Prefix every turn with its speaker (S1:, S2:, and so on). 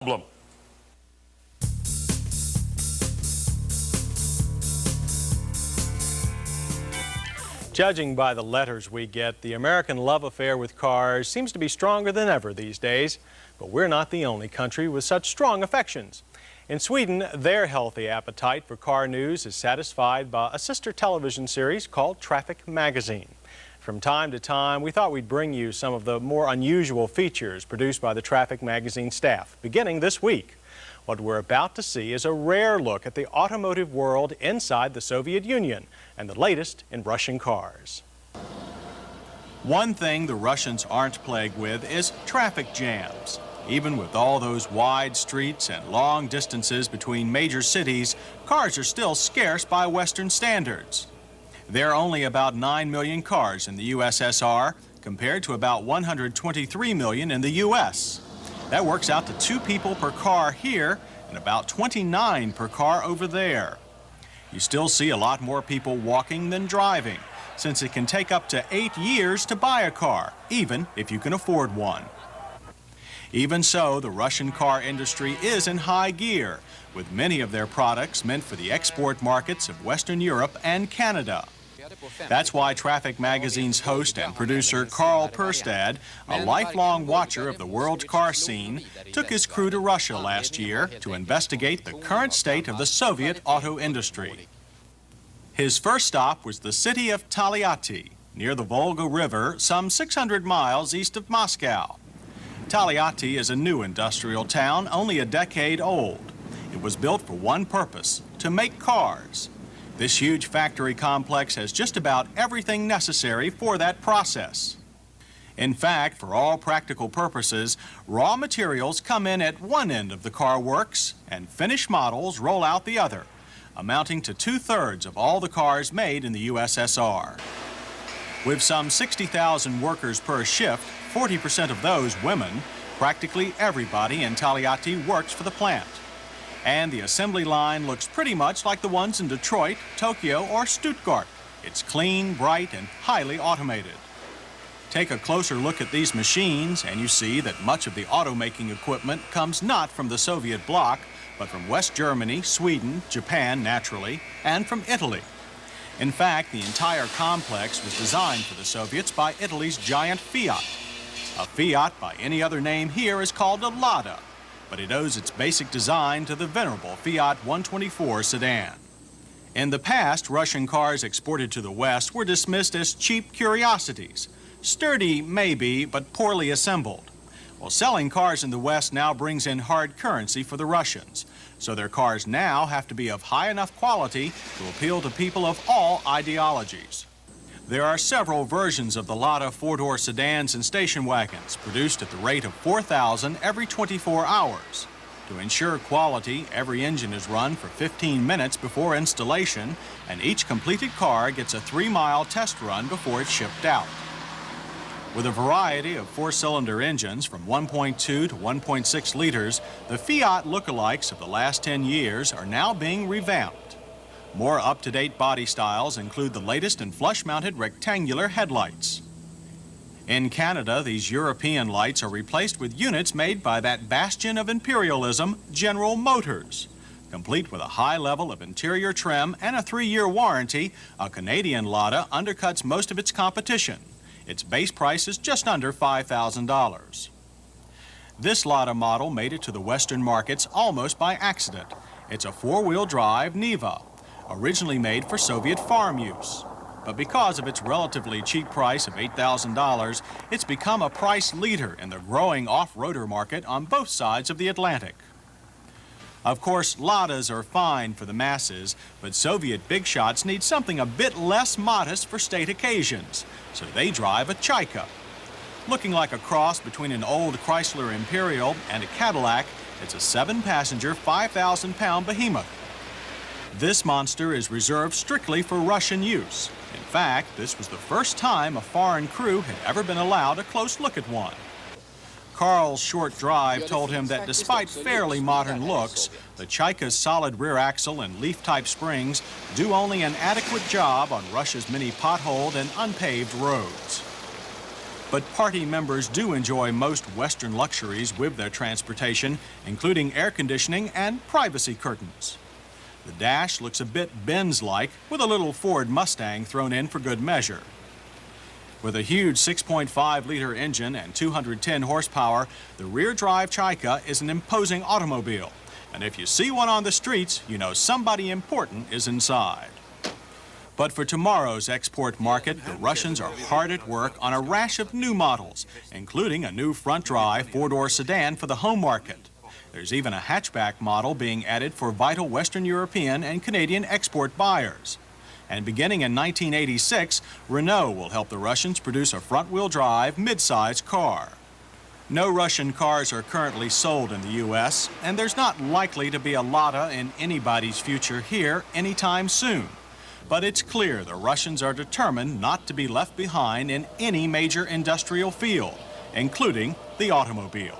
S1: problem.
S2: Judging by the letters we get, the American love affair with cars seems to be stronger than ever these days. But we're not the only country with such strong affections. In Sweden, their healthy appetite for car news is satisfied by a sister television series called Traffic Magazine. From time to time, we thought we'd bring you some of the more unusual features produced by the Traffic Magazine staff, beginning this week. What we're about to see is a rare look at the automotive world inside the Soviet Union and the latest in Russian cars. One thing the Russians aren't plagued with is traffic jams. Even with all those wide streets and long distances between major cities, cars are still scarce by Western standards. There are only about 9 million cars in the USSR, compared to about 123 million in the U.S. That works out to 2 people per car here and about 29 per car over there. You still see a lot more people walking than driving, since it can take up to 8 years to buy a car, even if you can afford one. Even so, the Russian car industry is in high gear, with many of their products meant for the export markets of Western Europe and Canada. That's why Traffic Magazine's host and producer Carl Perstad, a lifelong watcher of the world's car scene, took his crew to Russia last year to investigate the current state of the Soviet auto industry. His first stop was the city of Taliati, near the Volga River, some 600 miles east of Moscow. Taliati is a new industrial town, only a decade old. It was built for one purpose: to make cars. This huge factory complex has just about everything necessary for that process. In fact, for all practical purposes, raw materials come in at one end of the car works and finished models roll out the other, amounting to 2/3 of all the cars made in the USSR. With some 60,000 workers per shift, 40% of those women, practically everybody in Taliati works for the plant. And the assembly line looks pretty much like the ones in Detroit, Tokyo, or Stuttgart. It's clean, bright, and highly automated. Take a closer look at these machines, and you see that much of the automaking equipment comes not from the Soviet bloc, but from West Germany, Sweden, Japan, naturally, and from Italy. In fact, the entire complex was designed for the Soviets by Italy's giant Fiat. A Fiat, by any other name here, is called a Lada, but it owes its basic design to the venerable Fiat 124 sedan. In the past, Russian cars exported to the West were dismissed as cheap curiosities. Sturdy, maybe, but poorly assembled. Well, selling cars in the West now brings in hard currency for the Russians, so their cars now have to be of high enough quality to appeal to people of all ideologies. There are several versions of the Lada 4-door sedans and station wagons, produced at the rate of 4,000 every 24 hours. To ensure quality, every engine is run for 15 minutes before installation, and each completed car gets a 3-mile test run before it's shipped out. With a variety of 4-cylinder engines from 1.2 to 1.6 liters, the Fiat lookalikes of the last 10 years are now being revamped. More up-to-date body styles include the latest in flush-mounted rectangular headlights. In Canada, these European lights are replaced with units made by that bastion of imperialism, General Motors. Complete with a high level of interior trim and a 3-year warranty, a Canadian Lada undercuts most of its competition. Its base price is just under $5,000. This Lada model made it to the Western markets almost by accident. It's a 4-wheel drive Niva, originally made for Soviet farm use. But because of its relatively cheap price of $8,000, it's become a price leader in the growing off-roader market on both sides of the Atlantic. Of course, Ladas are fine for the masses, but Soviet big shots need something a bit less modest for state occasions, so they drive a Chaika. Looking like a cross between an old Chrysler Imperial and a Cadillac, it's a 7-passenger, 5,000-pound behemoth. This monster is reserved strictly for Russian use. In fact, this was the first time a foreign crew had ever been allowed a close look at one. Carl's short drive told him that despite fairly modern looks, the Chaika's solid rear axle and leaf-type springs do only an adequate job on Russia's many potholed and unpaved roads. But party members do enjoy most Western luxuries with their transportation, including air conditioning and privacy curtains. The dash looks a bit Benz-like, with a little Ford Mustang thrown in for good measure. With a huge 6.5-liter engine and 210 horsepower, the rear-drive Chaika is an imposing automobile. And if you see one on the streets, you know somebody important is inside. But for tomorrow's export market, the Russians are hard at work on a rash of new models, including a new front-drive four-door sedan for the home market. There's even a hatchback model being added for vital Western European and Canadian export buyers. And beginning in 1986, Renault will help the Russians produce a front-wheel drive mid-size car. No Russian cars are currently sold in the U.S., and there's not likely to be a Lada in anybody's future here anytime soon. But it's clear the Russians are determined not to be left behind in any major industrial field, including the automobile.